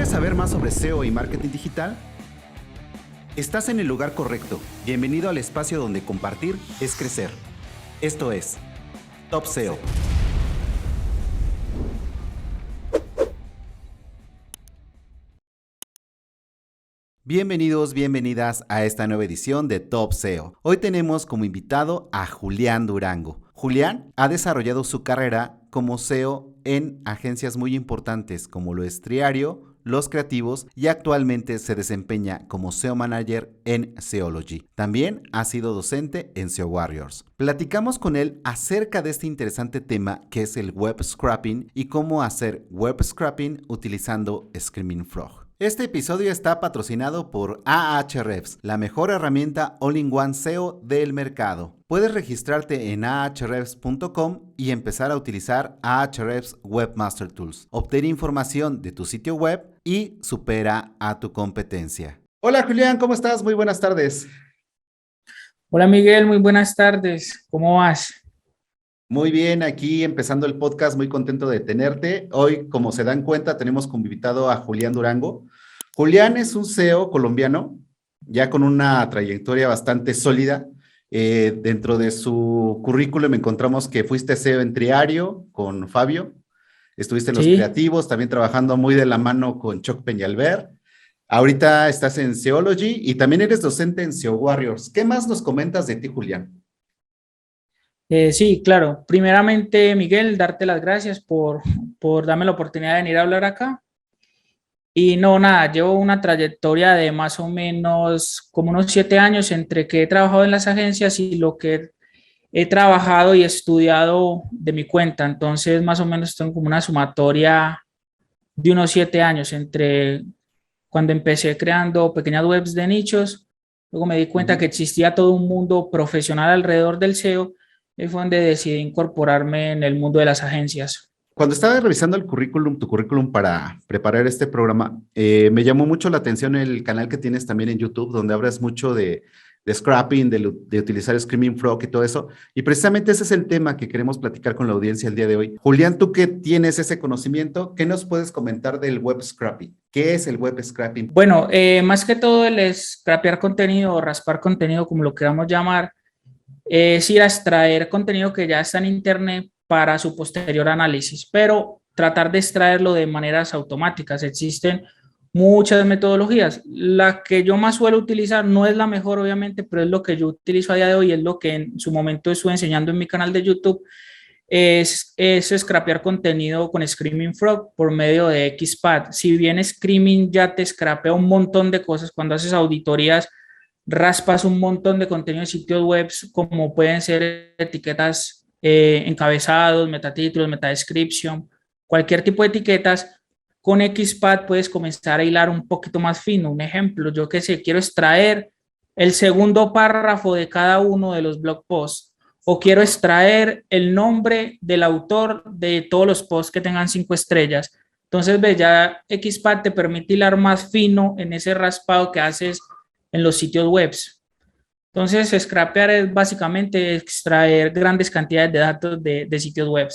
¿Quieres saber más sobre SEO y marketing digital? Estás en el lugar correcto. Bienvenido al espacio donde compartir es crecer. Esto es Top SEO. Bienvenidos, bienvenidas a esta nueva edición de Top SEO. Hoy tenemos como invitado a Julián Durango. Julián ha desarrollado su carrera como SEO en agencias muy importantes como lo es Triario, Los Creativos y actualmente se desempeña como SEO Manager en Seology. También ha sido docente en SEO Warriors. Platicamos con él acerca de este interesante tema que es el web scraping y cómo hacer web scraping utilizando Screaming Frog. Este episodio está patrocinado por Ahrefs, la mejor herramienta all-in-one SEO del mercado. Puedes registrarte en ahrefs.com y empezar a utilizar Ahrefs Webmaster Tools. Obtener información de tu sitio web y supera a tu competencia. Hola Julián, ¿cómo estás? Muy buenas tardes. Hola Miguel, muy buenas tardes. ¿Cómo vas? Muy bien, aquí empezando el podcast, muy contento de tenerte. Hoy, como se dan cuenta, tenemos como invitado a Julián Durango. Julián es un SEO colombiano, ya con una trayectoria bastante sólida. Dentro de su currículum encontramos que fuiste SEO en Triario con Fabio, estuviste en Los Sí, Creativos, también trabajando muy de la mano con Choc Peñalver. Ahorita estás en Seology y también eres docente en SEO Warriors. ¿Qué más nos comentas de ti, Julián? sí, claro. Primeramente, Miguel, darte las gracias por darme la oportunidad de venir a hablar acá. Y no, nada, llevo una trayectoria de más o menos como unos 7 años entre que he trabajado en las agencias y lo que he trabajado y estudiado de mi cuenta. Entonces, más o menos tengo como una sumatoria de unos 7 años entre cuando empecé creando pequeñas webs de nichos, luego me di cuenta que existía todo un mundo profesional alrededor del SEO y fue donde decidí incorporarme en el mundo de las agencias. Cuando estaba revisando el currículum, tu currículum para preparar este programa, me llamó mucho la atención el canal que tienes también en YouTube, donde hablas mucho de scrapping, de utilizar Screaming Frog y todo eso. Y precisamente ese es el tema que queremos platicar con la audiencia el día de hoy. Julián, tú que tienes ese conocimiento, ¿qué nos puedes comentar del web scrapping? ¿Qué es el web scrapping? Bueno, más que todo el scrapear contenido o raspar contenido, como lo queramos llamar, es ir a extraer contenido que ya está en Internet para su posterior análisis, pero tratar de extraerlo de maneras automáticas. Existen muchas metodologías. La que yo más suelo utilizar no es la mejor, obviamente, pero es lo que yo utilizo a día de hoy, es lo que en su momento estuve enseñando en mi canal de YouTube, es scrapear contenido con Screaming Frog por medio de XPath. Si bien Screaming ya te scrapea un montón de cosas cuando haces auditorías, raspas un montón de contenido de sitios web, como pueden ser etiquetas, encabezados, metatítulos, metadescription, cualquier tipo de etiquetas. Con XPath puedes comenzar a hilar un poquito más fino. Un ejemplo, yo que sé, quiero extraer el segundo párrafo de cada uno de los blog posts o quiero extraer el nombre del autor de todos los posts que tengan 5 estrellas. Entonces, ve, ya XPath te permite hilar más fino en ese raspado que haces en los sitios web. Entonces, scrapear es básicamente extraer grandes cantidades de datos de sitios web.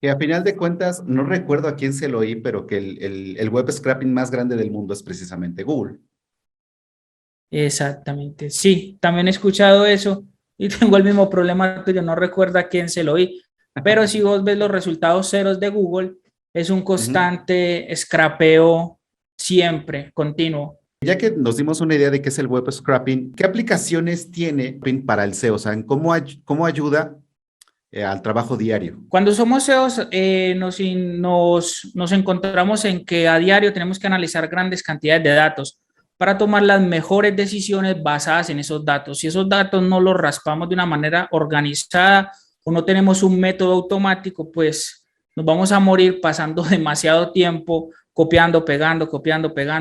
Que a final de cuentas, no recuerdo a quién se lo oí, pero que el web scrapping más grande del mundo es precisamente Google. Exactamente, sí, también he escuchado eso y tengo el mismo problema tuyo, no recuerdo a quién se lo oí, pero si vos ves los resultados ceros de Google, es un Ujú. constante scrapeo siempre, continuo. Ya que nos dimos una idea de qué es el web scrapping, ¿qué aplicaciones tiene para el SEO? O sea, ¿cómo ayuda al trabajo diario? Cuando somos SEOs, nos encontramos en que a diario tenemos que analizar grandes cantidades de datos para tomar las mejores decisiones basadas en esos datos. Si esos datos no los raspamos de una manera organizada o no tenemos un método automático, pues nos vamos a morir pasando demasiado tiempo copiando, pegando.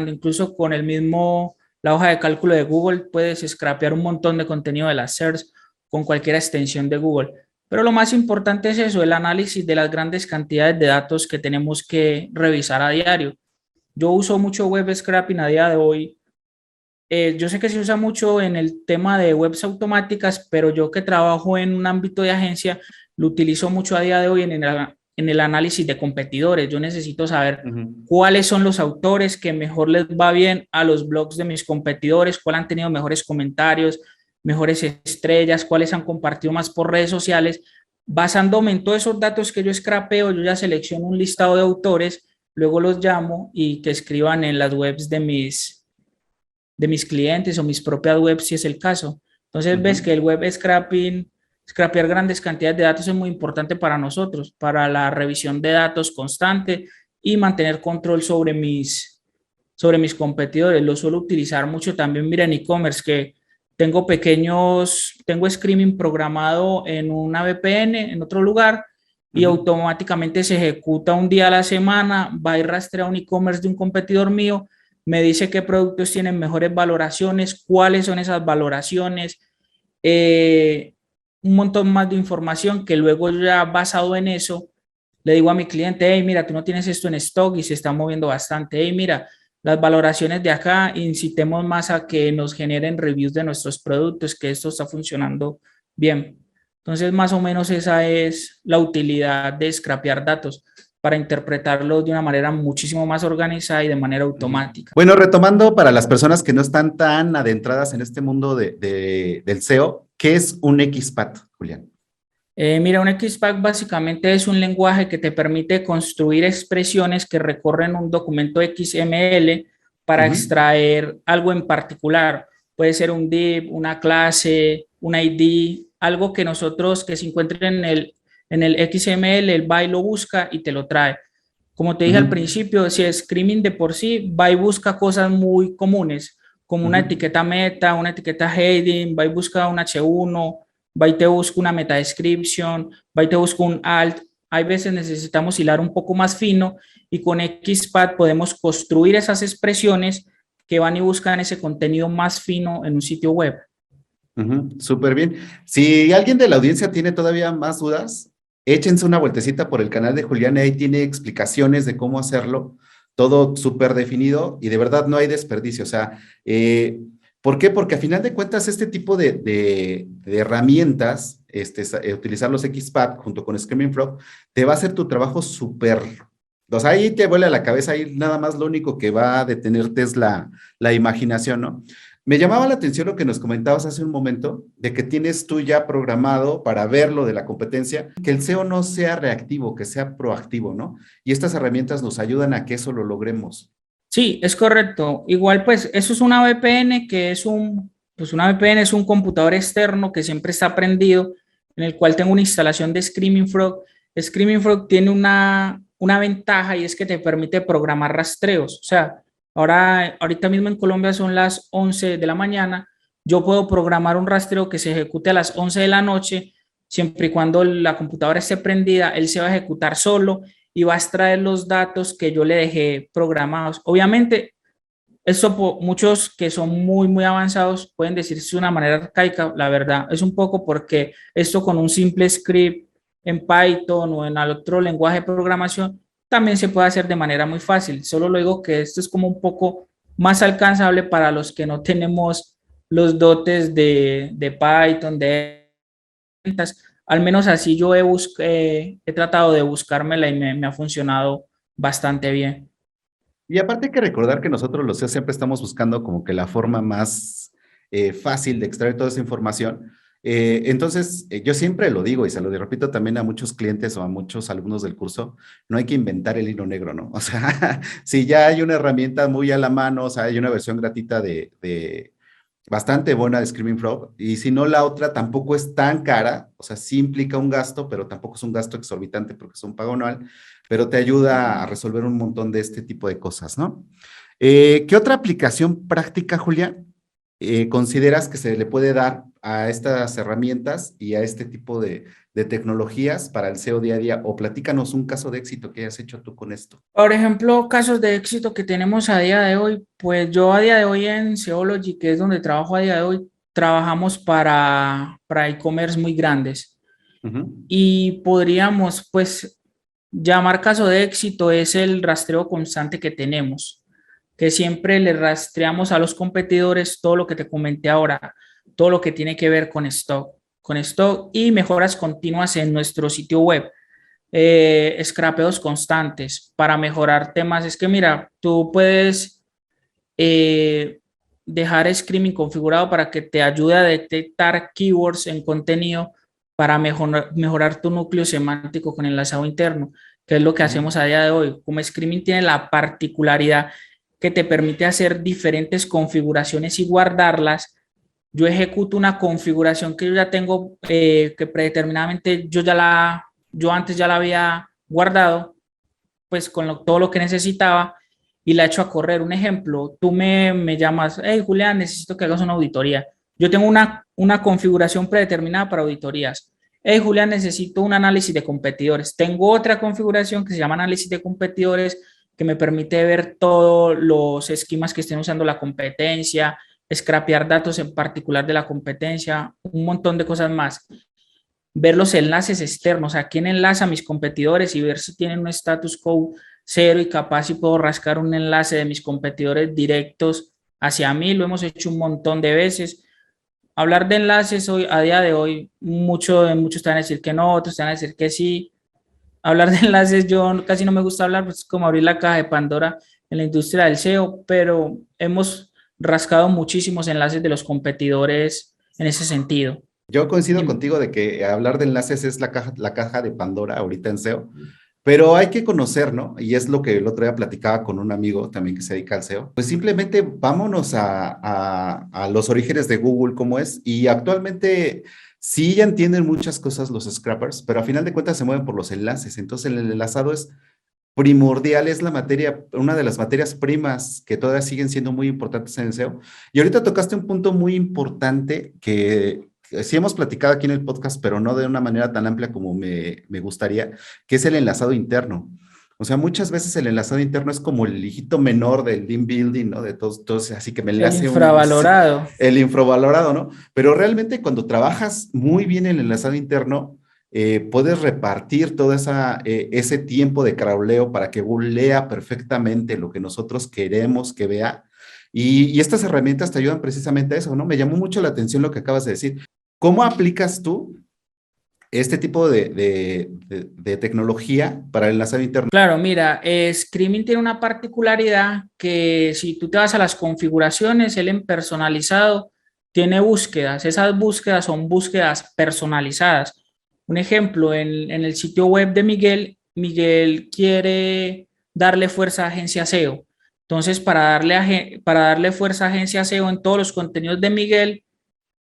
Incluso con la hoja de cálculo de Google puedes scrapear un montón de contenido de las SERPs con cualquier extensión de Google. Pero lo más importante es eso, el análisis de las grandes cantidades de datos que tenemos que revisar a diario. Yo uso mucho web scraping a día de hoy. Yo sé que se usa mucho en el tema de webs automáticas, pero yo que trabajo en un ámbito de agencia, lo utilizo mucho a día de hoy en el análisis de competidores. Yo necesito saber Ujú. cuáles son los autores que mejor les va bien a los blogs de mis competidores, cuáles han tenido mejores comentarios, mejores estrellas, cuáles han compartido más por redes sociales. Basándome en todos esos datos que yo scrapeo, yo ya selecciono un listado de autores, luego los llamo y que escriban en las webs de mis clientes o mis propias webs si es el caso. Entonces ves Ujú. que el web scrapping, scrapear grandes cantidades de datos es muy importante para nosotros, para la revisión de datos constante y mantener control sobre mis competidores. Lo suelo utilizar mucho también, mira, en e-commerce, que tengo streaming programado en una VPN en otro lugar y Ujú. automáticamente se ejecuta un día a la semana, va y rastrea un e-commerce de un competidor mío, me dice qué productos tienen mejores valoraciones, cuáles son esas valoraciones, eh, un montón más de información que luego ya basado en eso le digo a mi cliente, hey, mira, tú no tienes esto en stock y se está moviendo bastante, hey, mira, las valoraciones de acá, incitemos más a que nos generen reviews de nuestros productos, que esto está funcionando bien. Entonces, más o menos esa es la utilidad de scrapear datos para interpretarlos de una manera muchísimo más organizada y de manera Ujú. automática. Bueno, retomando para las personas que no están tan adentradas en este mundo del SEO, ¿qué es un XPath, Julián? Mira, un XPath básicamente es un lenguaje que te permite construir expresiones que recorren un documento XML para Ujú. extraer algo en particular. Puede ser un div, una clase, un ID, algo que nosotros que se encuentre en el XML, él va y lo busca y te lo trae. Como te dije al Ujú. principio, si es Screaming de por sí, va y busca cosas muy comunes, como una Ujú. etiqueta meta, una etiqueta heading, va y busca un H1, va y te busca una meta description, va y te busca un alt. Hay veces necesitamos hilar un poco más fino y con XPath podemos construir esas expresiones que van y buscan ese contenido más fino en un sitio web. Ujú. Súper bien. Si alguien de la audiencia tiene todavía más dudas, échense una vueltecita por el canal de Julián, ahí tiene explicaciones de cómo hacerlo, todo súper definido y de verdad no hay desperdicio. O sea, ¿por qué? Porque a final de cuentas este tipo de herramientas, utilizar los XPath junto con Screaming Frog, te va a hacer tu trabajo súper. O sea, ahí te vuela la cabeza, ahí nada más lo único que va a detenerte es la imaginación, ¿no? Me llamaba la atención lo que nos comentabas hace un momento, de que tienes tú ya programado para ver lo de la competencia, que el SEO no sea reactivo, que sea proactivo, ¿no? Y estas herramientas nos ayudan a que eso lo logremos. Sí, es correcto. Igual, pues, eso es una VPN que es pues una VPN es un computador externo que siempre está prendido, en el cual tengo una instalación de Screaming Frog. Screaming Frog tiene una ventaja y es que te permite programar rastreos. O sea, ahorita mismo en Colombia son las 11 de la mañana. Yo puedo programar un rastreo que se ejecute a las 11 de la noche, siempre y cuando la computadora esté prendida, él se va a ejecutar solo y va a extraer los datos que yo le dejé programados. Obviamente, muchos que son muy avanzados pueden decir que es una manera arcaica, la verdad, es un poco porque esto con un simple script en Python o en otro lenguaje de programación también se puede hacer de manera muy fácil. Solo lo digo que esto es como un poco más alcanzable para los que no tenemos los dotes de Python, de ventas. Al menos así yo he tratado de buscármela y me ha funcionado bastante bien. Y aparte hay que recordar que nosotros los SEO siempre estamos buscando como que la forma más fácil de extraer toda esa información. Yo siempre lo digo y se lo repito también a muchos clientes o a muchos alumnos del curso, no hay que inventar el hilo negro, ¿no? O sea, si ya hay una herramienta muy a la mano, o sea, hay una versión gratuita de bastante buena de Screaming Frog, y si no la otra tampoco es tan cara, o sea, sí implica un gasto, pero tampoco es un gasto exorbitante porque es un pago anual, pero te ayuda a resolver un montón de este tipo de cosas, ¿no? ¿Qué otra aplicación práctica, Julia, consideras que se le puede dar a estas herramientas y a este tipo de tecnologías para el SEO día a día? O platícanos un caso de éxito que hayas hecho tú con esto. Por ejemplo, casos de éxito que tenemos a día de hoy, pues yo a día de hoy en Seology, que es donde trabajo a día de hoy, trabajamos para e-commerce muy grandes Ujú. y podríamos pues llamar caso de éxito es el rastreo constante que tenemos, que siempre le rastreamos a los competidores todo lo que te comenté ahora, todo lo que tiene que ver con stock y mejoras continuas en nuestro sitio web. scrapeos constantes para mejorar temas. Es que mira, tú puedes eh, dejar Screaming configurado para que te ayude a detectar keywords en contenido para mejorar tu núcleo semántico con enlazado interno, que es lo que hacemos a día de hoy. Como Screaming tiene la particularidad que te permite hacer diferentes configuraciones y guardarlas, yo ejecuto una configuración que yo ya tengo, que predeterminadamente yo antes ya la había guardado, pues con todo lo que necesitaba y la echo a correr. Un ejemplo, tú me llamas, hey Julián, necesito que hagas una auditoría. Yo tengo una configuración predeterminada para auditorías. Hey Julián, necesito un análisis de competidores. Tengo otra configuración que se llama análisis de competidores que me permite ver todos los esquemas que estén usando la competencia, scrapear datos en particular de la competencia, un montón de cosas más. Ver los enlaces externos, a quién enlaza a mis competidores y ver si tienen un status quo cero y capaz si puedo rascar un enlace de mis competidores directos hacia mí. Lo hemos hecho un montón de veces. Hablar de enlaces hoy, a día de hoy, muchos te van a decir que no, otros te van a decir que sí. Hablar de enlaces, yo casi no me gusta hablar, pues es como abrir la caja de Pandora en la industria del SEO, pero hemos rascado muchísimos enlaces de los competidores en ese sentido. Yo coincido Dime. contigo de que hablar de enlaces es la caja de Pandora ahorita en SEO, pero hay que conocer, ¿no? Y es lo que el otro día platicaba con un amigo también que se dedica al SEO. Pues simplemente vámonos a los orígenes de Google, cómo es, y actualmente sí ya entienden muchas cosas los scrappers, pero a final de cuentas se mueven por los enlaces. Entonces el enlazado es primordial, es la materia, una de las materias primas que todavía siguen siendo muy importantes en el SEO. Y ahorita tocaste un punto muy importante que sí hemos platicado aquí en el podcast, pero no de una manera tan amplia como me gustaría, que es el enlazado interno. O sea, muchas veces el enlazado interno es como el hijito menor del link building, ¿no? De todos, así que me El enlace sí, infravalorado. el infravalorado, ¿no? Pero realmente cuando trabajas muy bien el enlazado interno, puedes repartir todo ese tiempo de crawleo para que Google lea perfectamente lo que nosotros queremos que vea. Y estas herramientas te ayudan precisamente a eso, ¿no? Me llamó mucho la atención lo que acabas de decir. ¿Cómo aplicas tú este tipo de tecnología para el enlazado interno? Claro, mira, Screaming tiene una particularidad que si tú te vas a las configuraciones, él en personalizado tiene búsquedas. Esas búsquedas son búsquedas personalizadas. Un ejemplo, en el sitio web de Miguel, Miguel quiere darle fuerza a agencia SEO. Entonces, para darle fuerza a agencia SEO en todos los contenidos de Miguel,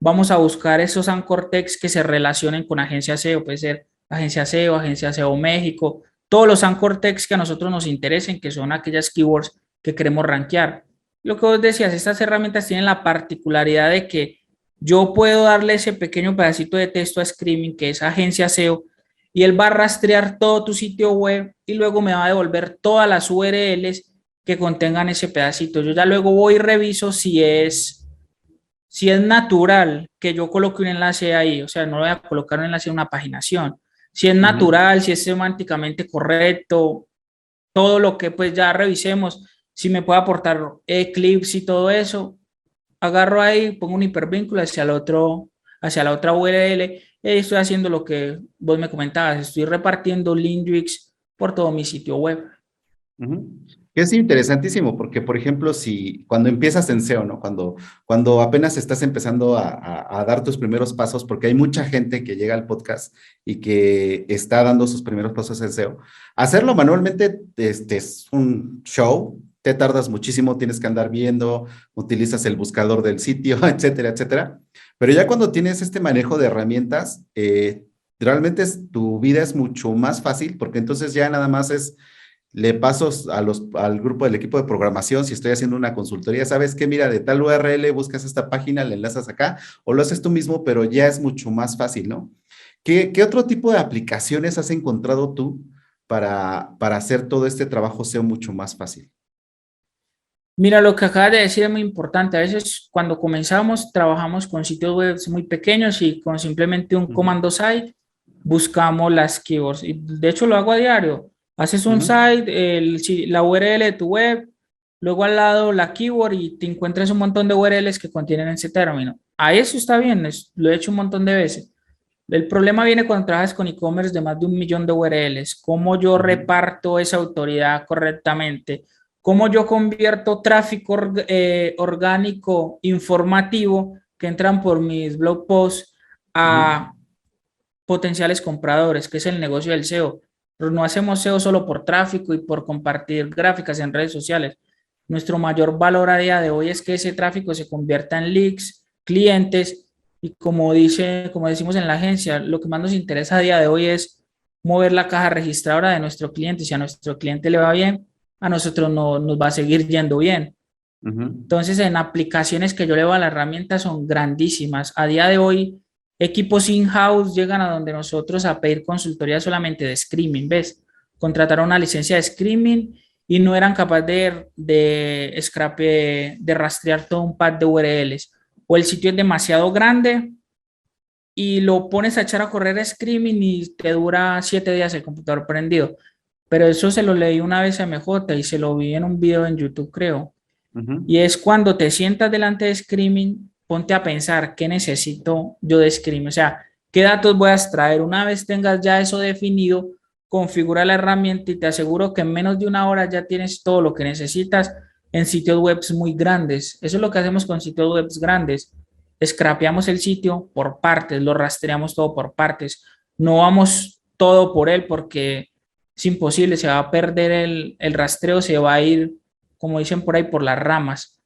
vamos a buscar esos anchor text que se relacionen con agencia SEO. Puede ser agencia SEO México, todos los anchor text que a nosotros nos interesen, que son aquellas keywords que queremos rankear. Lo que vos decías, estas herramientas tienen la particularidad de que yo puedo darle ese pequeño pedacito de texto a Screaming, que es agencia SEO, y él va a rastrear todo tu sitio web y luego me va a devolver todas las URLs que contengan ese pedacito. Yo ya luego voy y reviso si es natural que yo coloque un enlace ahí, o sea, no voy a colocar un enlace en una paginación. Si es Uh -huh. natural, si es semánticamente correcto, todo lo que pues ya revisemos, si me puede aportar clips y todo eso, agarro ahí, pongo un hipervínculo hacia la otra URL, y estoy haciendo lo que vos me comentabas, estoy repartiendo links por todo mi sitio web. Ujú. Es interesantísimo porque, por ejemplo, si cuando empiezas en SEO, ¿no? Cuando apenas estás empezando a dar tus primeros pasos, porque hay mucha gente que llega al podcast y que está dando sus primeros pasos en SEO, hacerlo manualmente es un show, te tardas muchísimo, tienes que andar viendo, utilizas el buscador del sitio, etcétera, etcétera. Pero ya cuando tienes este manejo de herramientas, realmente tu vida es mucho más fácil porque entonces ya nada más le paso al grupo del equipo de programación, si estoy haciendo una consultoría, ¿sabes qué? Mira, de tal URL buscas esta página, le enlazas acá, o lo haces tú mismo, pero ya es mucho más fácil, ¿no? ¿Qué otro tipo de aplicaciones has encontrado tú para hacer todo este trabajo sea mucho más fácil? Mira, lo que acabas de decir es muy importante. A veces cuando comenzamos trabajamos con sitios web muy pequeños y con simplemente un Uh -huh. comando site buscamos las keywords. Y de hecho lo hago a diario. Haces Uh un -huh. site, la URL de tu web, luego al lado la keyword y te encuentras un montón de URLs que contienen ese término. A eso está bien, lo he hecho un montón de veces. El problema viene cuando trabajas con e-commerce de más de 1 millón de URLs. ¿Cómo yo Ujú, reparto esa autoridad correctamente? ¿Cómo yo convierto tráfico orgánico informativo que entran por mis blog posts ujú, a potenciales compradores, que es el negocio del SEO? Pero no hacemos SEO solo por tráfico y por compartir gráficas en redes sociales. Nuestro mayor valor a día de hoy es que ese tráfico se convierta en leads, clientes, y como decimos en la agencia, lo que más nos interesa a día de hoy es mover la caja registradora de nuestro cliente. Si a nuestro cliente le va bien, a nosotros no, nos va a seguir yendo bien. ujú. Entonces, en aplicaciones que yo le veo a la herramienta son grandísimas. A día de hoy, equipos in-house llegan a donde nosotros a pedir consultoría solamente de streaming, ¿ves? Contrataron una licencia de streaming y no eran capaces de rastrear todo un pad de URLs. O el sitio es demasiado grande y lo pones a echar a correr streaming y te dura 7 días el computador prendido. Pero eso se lo leí una vez a MJ y se lo vi en un video en YouTube, creo. Ujú, Y es cuando te sientas delante de Screaming, ponte a pensar qué necesito yo de Screaming, o sea, qué datos voy a extraer. Una vez tengas ya eso definido, configura la herramienta y te aseguro que en menos de 1 hora ya tienes todo lo que necesitas en sitios web muy grandes. Eso es lo que hacemos con sitios web grandes. Scrapeamos el sitio por partes, lo rastreamos todo por partes. No vamos todo por él porque es imposible, se va a perder el rastreo, se va a ir, como dicen por ahí, por las ramas.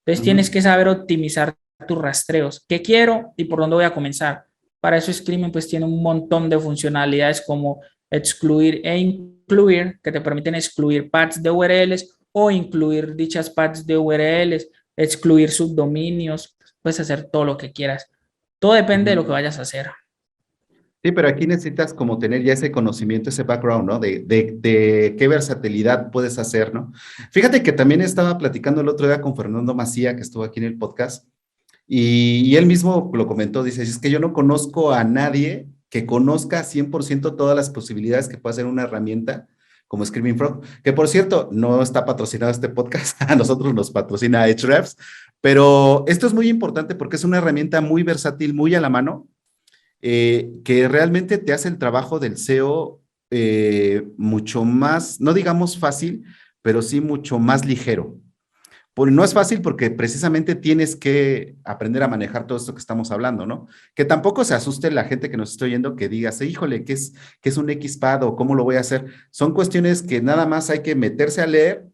Entonces tienes ujú. que saber optimizar tus rastreos. ¿Qué quiero y por dónde voy a comenzar? Para eso Screaming pues tiene un montón de funcionalidades como excluir e incluir, que te permiten excluir pads de URLs o incluir dichas pads de URLs, excluir subdominios, puedes hacer todo lo que quieras. Todo depende de lo que Ujú. vayas a hacer. Sí, pero aquí necesitas como tener ya ese conocimiento, ese background, ¿no? De qué versatilidad puedes hacer, ¿no? Fíjate que también estaba platicando el otro día con Fernando Macía, que estuvo aquí en el podcast, y él mismo lo comentó, dice, es que yo no conozco a nadie que conozca 100% todas las posibilidades que puede hacer una herramienta como Screaming Frog, que por cierto, no está patrocinado este podcast, a nosotros nos patrocina Ahrefs, pero esto es muy importante porque es una herramienta muy versátil, muy a la mano, que realmente te hace el trabajo del SEO mucho más, no digamos fácil, pero sí mucho más ligero. No es fácil porque precisamente tienes que aprender a manejar todo esto que estamos hablando, ¿no? Que tampoco se asuste la gente que nos está oyendo que digas, híjole, qué es un XPath o cómo lo voy a hacer? Son cuestiones que nada más hay que meterse a leer,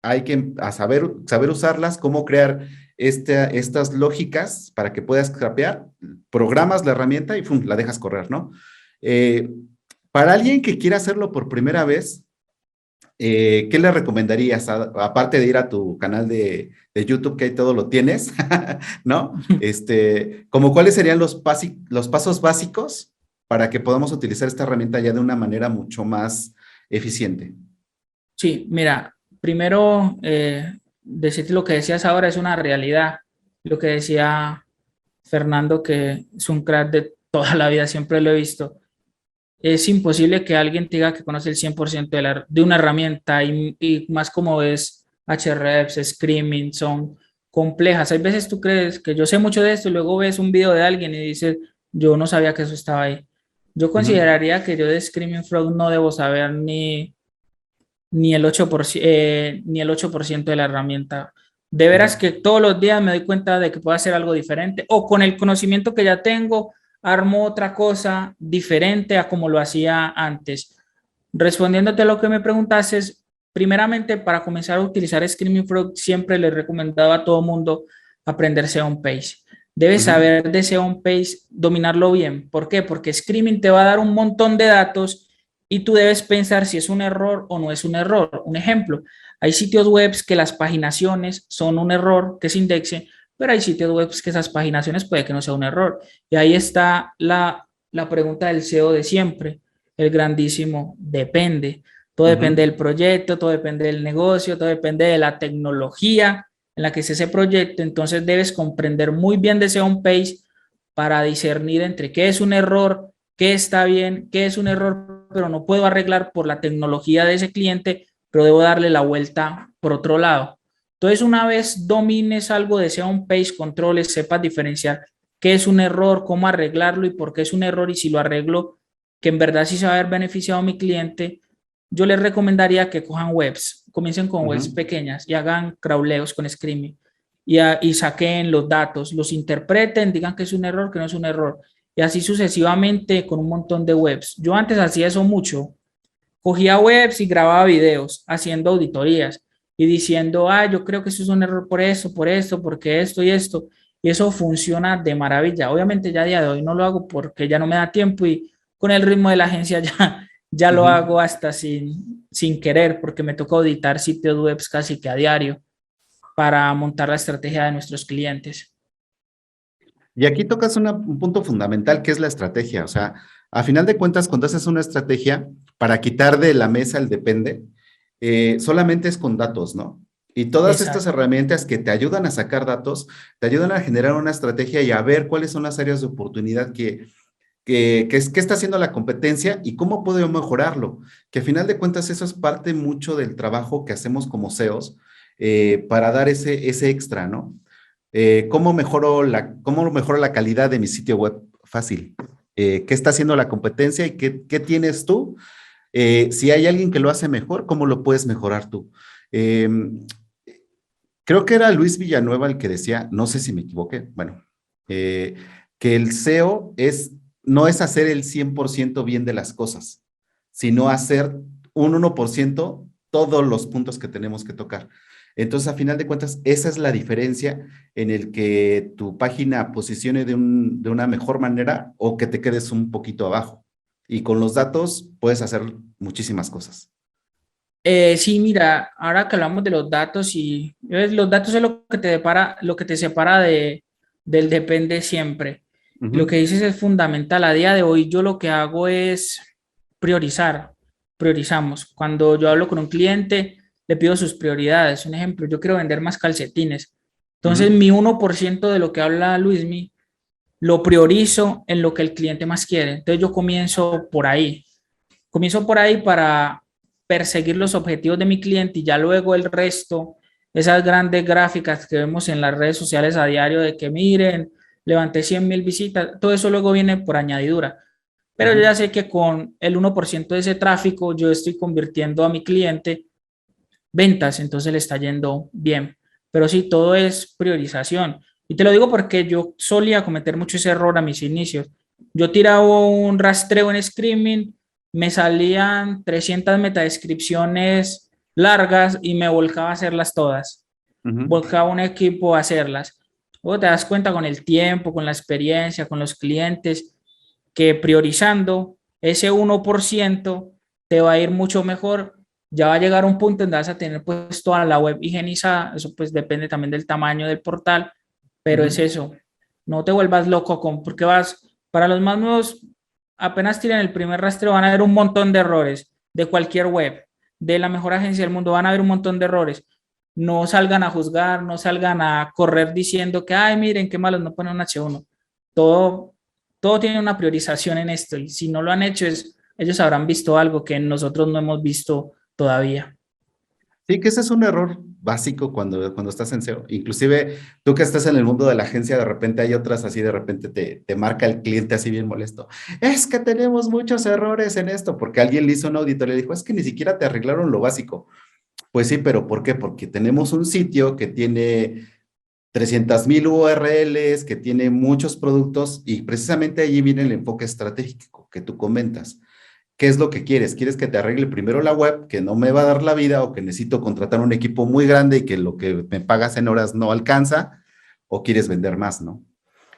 hay que saber usarlas, cómo crear estas lógicas para que puedas scrapear, programas la herramienta y ¡fum! La dejas correr, ¿no? Eh, para alguien que quiera hacerlo por primera vez, ¿qué le recomendarías? Aparte de ir a tu canal de YouTube, que ahí todo lo tienes, ¿no? Como cuáles serían los pasos básicos para que podamos utilizar esta herramienta ya de una manera mucho más eficiente. Sí, mira, primero, decirte lo que decías ahora es una realidad. Lo que decía Fernando, que es un crack de toda la vida, siempre lo he visto. Es imposible que alguien te diga que conoce el 100% de una herramienta y más como es Hrefs, Screaming, son complejas. Hay veces tú crees que yo sé mucho de esto y luego ves un video de alguien y dices, yo no sabía que eso estaba ahí. Yo Ujú, consideraría que yo de Screaming Frog no debo saber ni el 8%, ni el 8% de la herramienta. De veras ujú, que todos los días me doy cuenta de que puedo hacer algo diferente o con el conocimiento que ya tengo, armo otra cosa diferente a como lo hacía antes. Respondiéndote a lo que me preguntaste, primeramente para comenzar a utilizar Screaming Frog, siempre le he recomendado a todo mundo aprender SEO Page. Debes ujú, saber de SEO Page, dominarlo bien. ¿Por qué? Porque Screaming te va a dar un montón de datos y tú debes pensar si es un error o no es un error. Un ejemplo, hay sitios web que las paginaciones son un error que se indexe, pero hay sitios web que esas paginaciones puede que no sea un error. Y ahí está la pregunta del SEO de siempre, el grandísimo depende. Todo depende ujú. del proyecto, todo depende del negocio, todo depende de la tecnología en la que es ese proyecto. Entonces debes comprender muy bien de SEO page para discernir entre qué es un error, qué está bien, qué es un error, pero no puedo arreglar por la tecnología de ese cliente, pero debo darle la vuelta por otro lado. Entonces, una vez domines algo de SEO page, controles, sepas diferenciar qué es un error, cómo arreglarlo y por qué es un error y si lo arreglo, que en verdad sí se va a haber beneficiado a mi cliente, yo les recomendaría que cojan webs, comiencen con webs Ujú. pequeñas y hagan crawleos con Screaming y saquen los datos, los interpreten, digan que es un error, que no es un error y así sucesivamente con un montón de webs. Yo antes hacía eso mucho, cogía webs y grababa videos haciendo auditorías y diciendo, yo creo que eso es un error por esto, por esto, porque esto y esto. Y eso funciona de maravilla. Obviamente ya a día de hoy no lo hago porque ya no me da tiempo y con el ritmo de la agencia ya lo Ujú. hago hasta sin querer porque me toca auditar sitios web casi que a diario para montar la estrategia de nuestros clientes. Y aquí tocas un punto fundamental que es la estrategia. O sea, a final de cuentas, cuando haces una estrategia para quitar de la mesa el depende, solamente es con datos, ¿no? Y todas estas Exacto. herramientas que te ayudan a sacar datos, te ayudan a generar una estrategia y a ver cuáles son las áreas de oportunidad que está haciendo la competencia y cómo puedo yo mejorarlo. Que a final de cuentas eso es parte mucho del trabajo que hacemos como CEOs para dar ese extra, ¿no? ¿Cómo mejoro la calidad de mi sitio web? Fácil. ¿Qué está haciendo la competencia y qué tienes tú? Si hay alguien que lo hace mejor, ¿cómo lo puedes mejorar tú? Eh, Creo que era Luis Villanueva el que decía, no sé si me equivoqué, bueno, eh, que el SEO no es hacer el 100% bien de las cosas, sino hacer un 1% todos los puntos que tenemos que tocar. Entonces, a final de cuentas, esa es la diferencia en el que tu página posicione de una mejor manera o que te quedes un poquito abajo. Y con los datos puedes hacer muchísimas cosas. Sí, mira, ahora que hablamos de los datos y los datos es lo que te separa del depende siempre. Lo que Ujú, dices es fundamental. A día de hoy yo lo que hago es priorizar, priorizamos. Cuando yo hablo con un cliente, le pido sus prioridades. Un ejemplo, yo quiero vender más calcetines. Entonces, ujú, mi 1% de lo que habla Luismi lo priorizo en lo que el cliente más quiere. Entonces, yo comienzo por ahí. Comienzo por ahí para perseguir los objetivos de mi cliente y ya luego el resto, esas grandes gráficas que vemos en las redes sociales a diario de que miren, levanté 100.000 visitas, todo eso luego viene por añadidura. Pero yo ujú. ya sé que con el 1% de ese tráfico yo estoy convirtiendo a mi cliente ventas, entonces le está yendo bien. Pero sí, todo es priorización. Y te lo digo porque yo solía cometer mucho ese error a mis inicios. Yo tiraba un rastreo en Screaming, me salían 300 metadescripciones largas y me volcaba a hacerlas todas. Ujú. Volcaba un equipo a hacerlas. Luego te das cuenta con el tiempo, con la experiencia, con los clientes, que priorizando ese 1% te va a ir mucho mejor. Ya va a llegar un punto en donde vas a tener pues toda la web higienizada, eso pues depende también del tamaño del portal, pero es Ujú. eso, no te vuelvas loco porque para los más nuevos, apenas tienen el primer rastreo, van a haber un montón de errores de cualquier web, de la mejor agencia del mundo, van a haber un montón de errores. No salgan a juzgar, no salgan a correr diciendo que, ay, miren qué malos, no ponen un H1. Todo todo tiene una priorización en esto y si no lo han hecho, ellos habrán visto algo que nosotros no hemos visto todavía. Sí, que ese es un error básico cuando estás en SEO. Inclusive tú que estás en el mundo de la agencia, de repente hay otras así, de repente te marca el cliente así bien molesto. Es que tenemos muchos errores en esto, porque alguien le hizo una auditoría y le dijo, es que ni siquiera te arreglaron lo básico. Pues sí, pero ¿por qué? Porque tenemos un sitio que tiene 300,000 URLs, que tiene muchos productos y precisamente allí viene el enfoque estratégico que tú comentas. ¿Qué es lo que quieres? ¿Quieres que te arregle primero la web, que no me va a dar la vida, o que necesito contratar un equipo muy grande y que lo que me pagas en horas no alcanza? ¿O quieres vender más, no?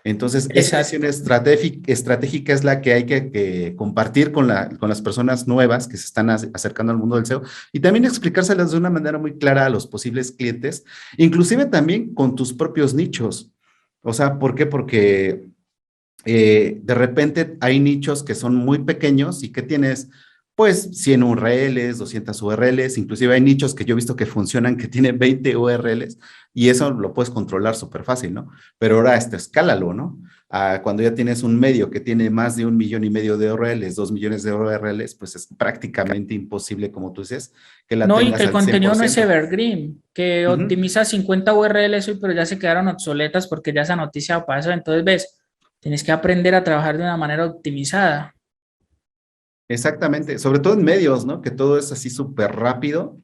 Entonces, esa visión Exacto. estratégica es la que hay que compartir con las personas nuevas que se están acercando al mundo del SEO y también explicárselas de una manera muy clara a los posibles clientes, inclusive también con tus propios nichos. O sea, ¿por qué? Porque de repente hay nichos que son muy pequeños y que tienes pues 100 URLs, 200 URLs, inclusive hay nichos que yo he visto que funcionan que tienen 20 URLs y eso lo puedes controlar súper fácil, ¿no? Pero ahora escálalo, ¿no? Cuando ya tienes un medio que tiene más de 1,5 millones de URLs, 2 millones de URLs, pues es prácticamente imposible, como tú dices, que la No, y que tengas el al cien por contenido no es ciento. evergreen, que Ujú, optimiza 50 URLs hoy, pero ya se quedaron obsoletas porque ya esa noticia pasó. Entonces, ves, Tienes que aprender a trabajar de una manera optimizada. Exactamente, sobre todo en medios, ¿no? Que todo es así súper rápido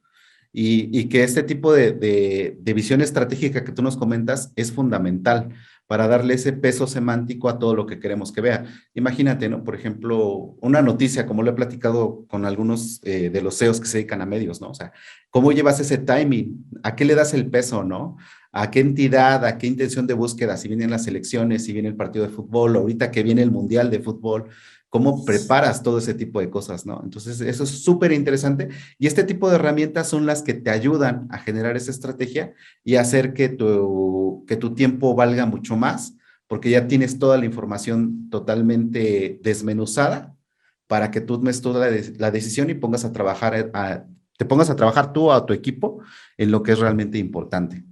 y que este tipo de visión estratégica que tú nos comentas es fundamental para darle ese peso semántico a todo lo que queremos que vea. Imagínate, ¿no? Por ejemplo, una noticia, como lo he platicado con algunos de los CEOs que se dedican a medios, ¿no? O sea, ¿cómo llevas ese timing? ¿A qué le das el peso, ¿no? ¿A qué entidad, a qué intención de búsqueda? Si vienen las elecciones, si viene el partido de fútbol, ahorita que viene el Mundial de Fútbol, ¿cómo preparas todo ese tipo de cosas, ¿no? Entonces, eso es súper interesante y este tipo de herramientas son las que te ayudan a generar esa estrategia y hacer que tu tiempo valga mucho más, porque ya tienes toda la información totalmente desmenuzada para que tú tomes toda la decisión y pongas a trabajar, te pongas a trabajar tú a tu equipo en lo que es realmente importante.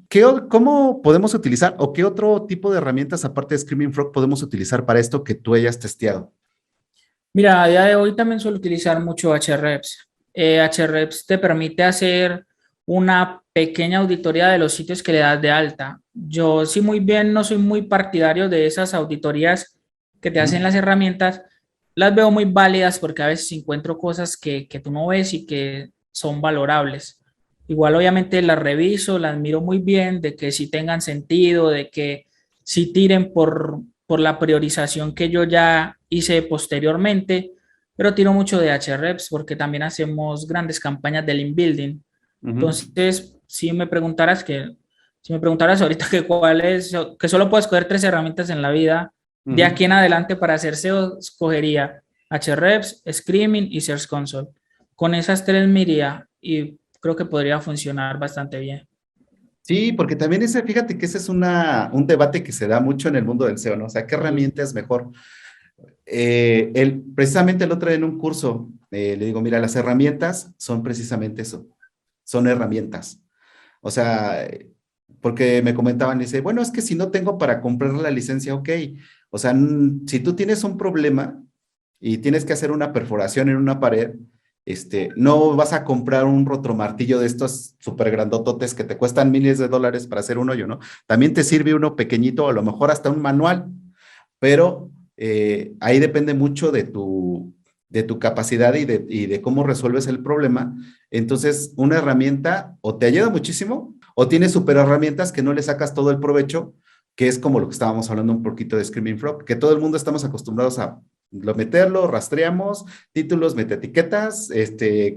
¿Cómo podemos utilizar o qué otro tipo de herramientas aparte de Screaming Frog podemos utilizar para esto que tú hayas testeado? Mira, a día de hoy también suelo utilizar mucho Ahrefs. Ahrefs te permite hacer una pequeña auditoría de los sitios que le das de alta. Yo sí muy bien no soy muy partidario de esas auditorías que te hacen Ujú. las herramientas. Las veo muy válidas porque a veces encuentro cosas que tú no ves y que son valorables. Igual obviamente las reviso, las miro muy bien, de que sí tengan sentido, de que sí tiren por la priorización que yo ya hice posteriormente, pero tiro mucho de Ahrefs porque también hacemos grandes campañas de link building. Ujú. Entonces, si me preguntaras ahorita que cuál es, que solo puedo escoger tres herramientas en la vida, de Ujú. aquí en adelante para hacer SEO, escogería Ahrefs, Screaming y Search Console. Con esas tres me iría y creo que podría funcionar bastante bien. Sí, porque también fíjate que ese es un debate que se da mucho en el mundo del SEO, ¿no? O sea, ¿qué herramienta es mejor? Precisamente el otro día en un curso le digo, mira, las herramientas son precisamente eso, son herramientas. O sea, porque me comentaban, dice, bueno, es que si no tengo para comprar la licencia, ok. O sea, si tú tienes un problema y tienes que hacer una perforación en una pared, no vas a comprar un rotomartillo de estos súper grandototes que te cuestan miles de dólares para hacer un hoyo, ¿no? También te sirve uno pequeñito, o a lo mejor hasta un manual, pero ahí depende mucho de tu capacidad y de cómo resuelves el problema. Entonces, una herramienta o te ayuda muchísimo o tienes super herramientas que no le sacas todo el provecho, que es como lo que estábamos hablando un poquito de Screaming Frog, que todo el mundo estamos acostumbrados a meterlo, rastreamos, títulos, metaetiquetas,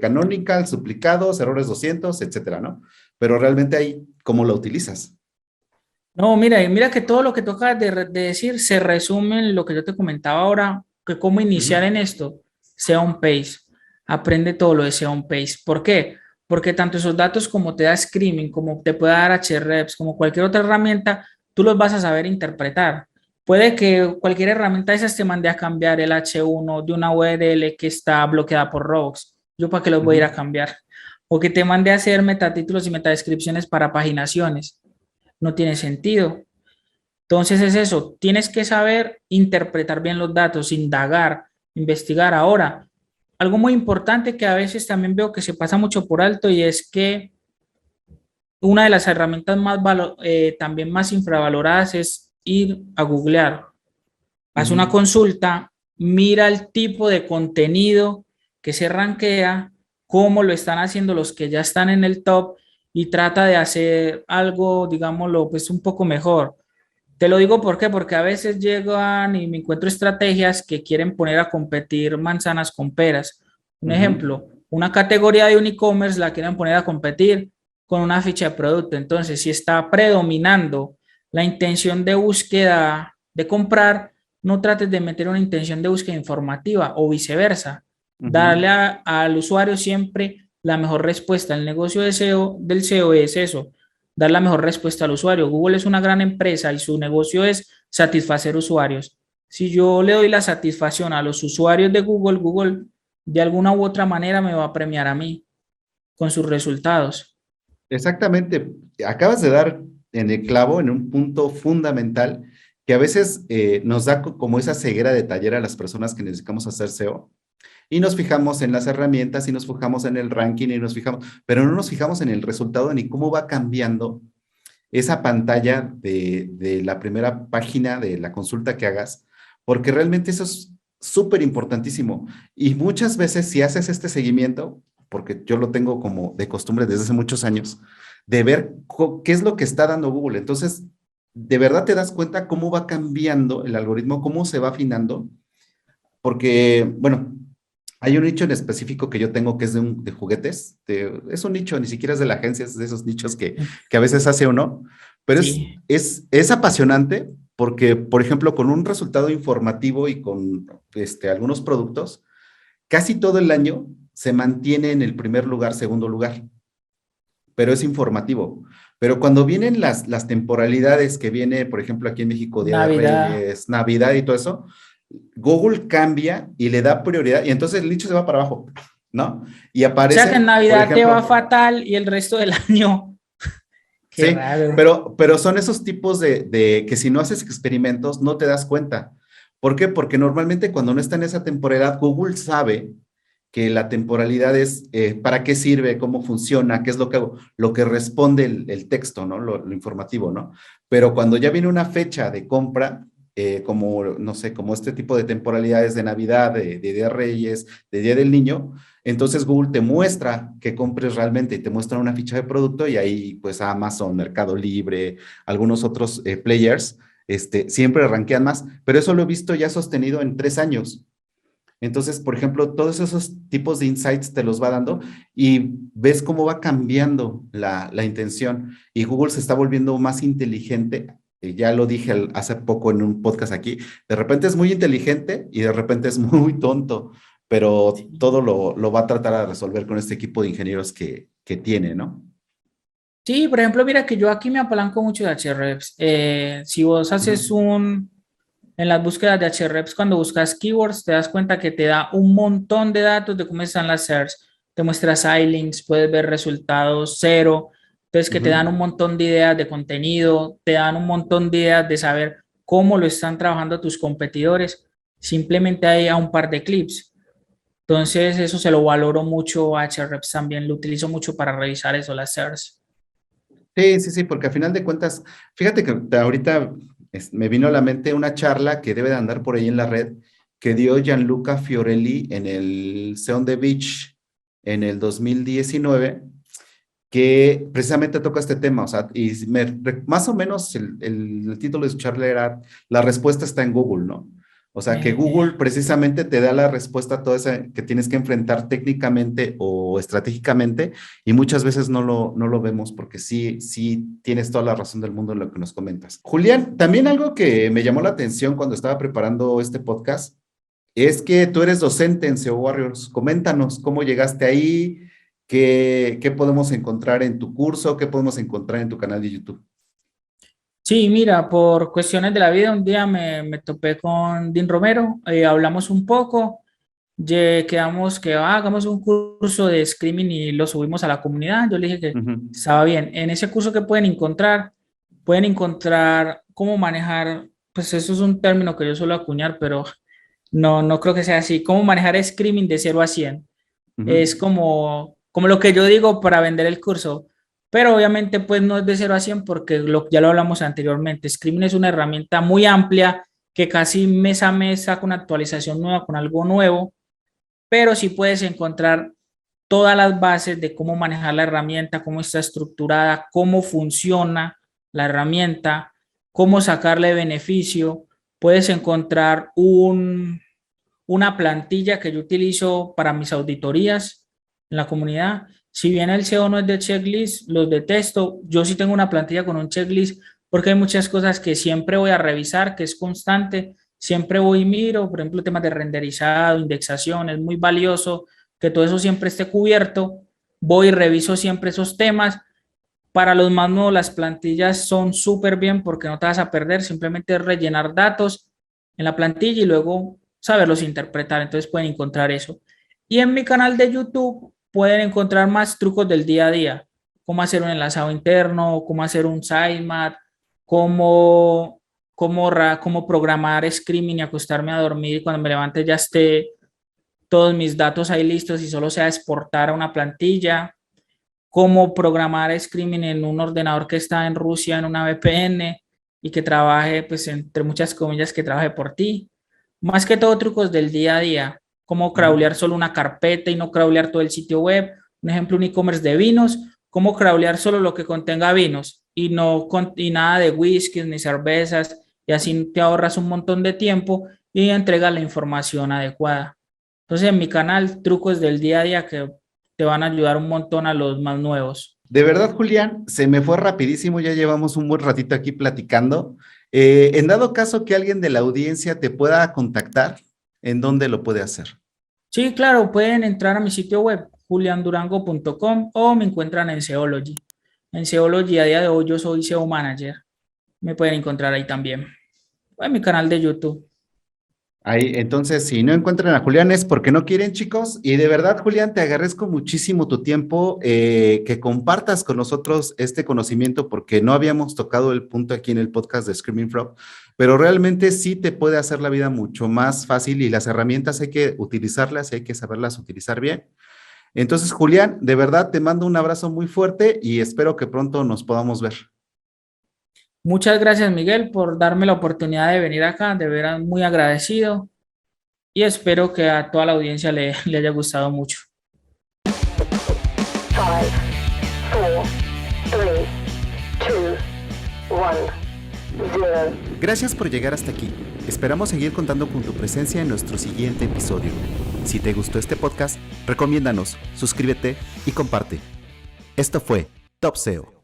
canonical, suplicados, errores 200, etcétera, ¿no? Pero realmente ahí, ¿cómo lo utilizas? No, mira, y mira que todo lo que toca de decir se resume en lo que yo te comentaba ahora, que cómo iniciar Ujú. en esto, sea un page, aprende todo lo de sea un page. ¿Por qué? Porque tanto esos datos como te da Screaming, como te puede dar Ahrefs, como cualquier otra herramienta, tú los vas a saber interpretar. Puede que cualquier herramienta de esas te mande a cambiar el H1 de una URL que está bloqueada por robots. ¿Yo para qué los voy a ir a Ujú. cambiar? O que te mande a hacer metatítulos y metadescripciones para paginaciones. No tiene sentido. Entonces es eso, tienes que saber interpretar bien los datos, indagar, investigar. Ahora, algo muy importante que a veces también veo que se pasa mucho por alto y es que una de las herramientas también más infravaloradas es ir a googlear. Haz una Ujú. consulta, mira el tipo de contenido que se rankea, cómo lo están haciendo los que ya están en el top y trata de hacer algo, digámoslo, pues un poco mejor. Te lo digo ¿por qué? Porque a veces llegan y me encuentro estrategias que quieren poner a competir manzanas con peras. Un Ujú. ejemplo, una categoría de un e-commerce la quieren poner a competir con una ficha de producto. Entonces, si está predominando la intención de búsqueda de comprar, no trates de meter una intención de búsqueda informativa o viceversa. Ujú. Darle al usuario siempre la mejor respuesta. El negocio de SEO, del SEO es eso, dar la mejor respuesta al usuario. Google es una gran empresa y su negocio es satisfacer usuarios. Si yo le doy la satisfacción a los usuarios de Google, Google de alguna u otra manera me va a premiar a mí con sus resultados. Exactamente. Acabas de dar en el clavo, en un punto fundamental que a veces nos da como esa ceguera de taller a las personas que necesitamos hacer SEO y nos fijamos en las herramientas y nos fijamos en el ranking y nos fijamos, pero no nos fijamos en el resultado ni cómo va cambiando esa pantalla de la primera página de la consulta que hagas porque realmente eso es súper importantísimo. Y muchas veces si haces este seguimiento, porque yo lo tengo como de costumbre desde hace muchos años, de ver qué es lo que está dando Google. Entonces, de verdad te das cuenta cómo va cambiando el algoritmo, cómo se va afinando, porque, bueno, hay un nicho en específico que yo tengo que es de juguetes. Es un nicho, ni siquiera es de la agencia, es de esos nichos que a veces hace uno, pero Sí, es apasionante porque, por ejemplo, con un resultado informativo y con algunos productos, casi todo el año se mantiene en el primer lugar, segundo lugar, pero es informativo. Pero cuando vienen las temporalidades que viene, por ejemplo, aquí en México, Día de Navidad. Reyes, Navidad y todo eso, Google cambia y le da prioridad y entonces el nicho se va para abajo, ¿no? Y O sea que en aparecen, por Navidad te va ejemplo, fatal y el resto del año. Qué sí, raro. pero son esos tipos de que si no haces experimentos no te das cuenta. ¿Por qué? Porque normalmente cuando no está en esa temporalidad, Google sabe que la temporalidad es para qué sirve, cómo funciona, qué es lo que hago, lo que responde el texto, ¿no? Lo informativo, ¿no? Pero cuando ya viene una fecha de compra, como, no sé, como este tipo de temporalidades de Navidad, de Día de Reyes, de Día del Niño, entonces Google te muestra que compres realmente y te muestra una ficha de producto y ahí pues Amazon, Mercado Libre, algunos otros players, siempre rankean más, pero eso lo he visto ya sostenido en 3 años. Entonces, por ejemplo, todos esos tipos de insights te los va dando y ves cómo va cambiando la intención y Google se está volviendo más inteligente. Ya lo dije hace poco en un podcast aquí, de repente es muy inteligente y de repente es muy tonto, pero todo lo va a tratar de resolver con este equipo de ingenieros que tiene, ¿no? Sí, por ejemplo, mira que yo aquí me apalanco mucho de Ahrefs. Si vos haces Ujú. en las búsquedas de Ahrefs, cuando buscas keywords, te das cuenta que te da un montón de datos de cómo están las SERPs. Te muestra sidelinks, puedes ver resultados cero. Entonces, que te dan un Ujú. montón de ideas de contenido, te dan un montón de ideas de saber cómo lo están trabajando tus competidores. Simplemente hay a un par de clips. Entonces, eso se lo valoro mucho a Ahrefs también. Lo utilizo mucho para revisar eso, las SERPs. Sí, sí, sí, porque a final de cuentas, fíjate que ahorita me vino a la mente una charla que debe de andar por ahí en la red que dio Gianluca Fiorelli en el Seon the Beach en el 2019, que precisamente toca este tema, o sea, y más o menos el título de su charla era La respuesta está en Google, ¿no? O sea, que Google precisamente te da la respuesta a todo eso que tienes que enfrentar técnicamente o estratégicamente y muchas veces no lo vemos porque sí, sí tienes toda la razón del mundo en lo que nos comentas. Julián, también algo que me llamó la atención cuando estaba preparando este podcast es que tú eres docente en SEO Warriors. Coméntanos cómo llegaste ahí, qué podemos encontrar en tu curso, qué podemos encontrar en tu canal de YouTube. Sí, mira, por cuestiones de la vida, un día me topé con Dean Romero, hablamos un poco, quedamos que hagamos un curso de Screaming y lo subimos a la comunidad. Yo le dije que Ujú. estaba bien. En ese curso que pueden encontrar cómo manejar, pues eso es un término que yo suelo acuñar, pero no creo que sea así, cómo manejar Screaming de 0 a 100. Es Ujú. como lo que yo digo para vender el curso, pero obviamente pues no es de 0 a 100 porque ya lo hablamos anteriormente. Screaming es una herramienta muy amplia que casi mes a mes saca una actualización nueva con algo nuevo, pero sí puedes encontrar todas las bases de cómo manejar la herramienta, cómo está estructurada, cómo funciona la herramienta, cómo sacarle beneficio. Puedes encontrar una plantilla que yo utilizo para mis auditorías en la comunidad. Si bien el SEO no es de checklist, los detesto. Yo sí tengo una plantilla con un checklist porque hay muchas cosas que siempre voy a revisar, que es constante. Siempre voy y miro, por ejemplo, temas de renderizado, indexación, es muy valioso que todo eso siempre esté cubierto. Voy y reviso siempre esos temas. Para los más nuevos, las plantillas son súper bien porque no te vas a perder, simplemente es rellenar datos en la plantilla y luego saberlos interpretar. Entonces pueden encontrar eso. Y en mi canal de YouTube pueden encontrar más trucos del día a día, cómo hacer un enlazado interno, cómo hacer un sitemap, cómo, cómo programar Screaming y acostarme a dormir y cuando me levante ya esté todos mis datos ahí listos y solo sea exportar a una plantilla, cómo programar Screaming en un ordenador que está en Rusia en una VPN y que trabaje, pues entre muchas comillas, que trabaje por ti. Más que todo trucos del día a día, cómo crawlear solo una carpeta y no crawlear todo el sitio web. Un ejemplo, un e-commerce de vinos, cómo crawlear solo lo que contenga vinos y nada de whiskies ni cervezas, y así te ahorras un montón de tiempo y entregas la información adecuada. Entonces, en mi canal, trucos del día a día que te van a ayudar un montón a los más nuevos. De verdad, Julián, se me fue rapidísimo, ya llevamos un buen ratito aquí platicando. En dado caso que alguien de la audiencia te pueda contactar, ¿en dónde lo puede hacer? Sí, claro, pueden entrar a mi sitio web, juliandurango.com, o me encuentran en Seology. En Seology a día de hoy yo soy SEO Manager. Me pueden encontrar ahí también. O en mi canal de YouTube. Ahí, entonces, si no encuentran a Julián es porque no quieren, chicos. Y de verdad, Julián, te agradezco muchísimo tu tiempo, que compartas con nosotros este conocimiento, porque no habíamos tocado el punto aquí en el podcast de Screaming Frog, pero realmente sí te puede hacer la vida mucho más fácil y las herramientas hay que utilizarlas y hay que saberlas utilizar bien. Entonces, Julián, de verdad te mando un abrazo muy fuerte y espero que pronto nos podamos ver. Muchas gracias, Miguel, por darme la oportunidad de venir acá. De veras, muy agradecido. Y espero que a toda la audiencia le haya gustado mucho. 5, 4, 3, 2, 1, 0. Gracias por llegar hasta aquí. Esperamos seguir contando con tu presencia en nuestro siguiente episodio. Si te gustó este podcast, recomiéndanos, suscríbete y comparte. Esto fue Top SEO.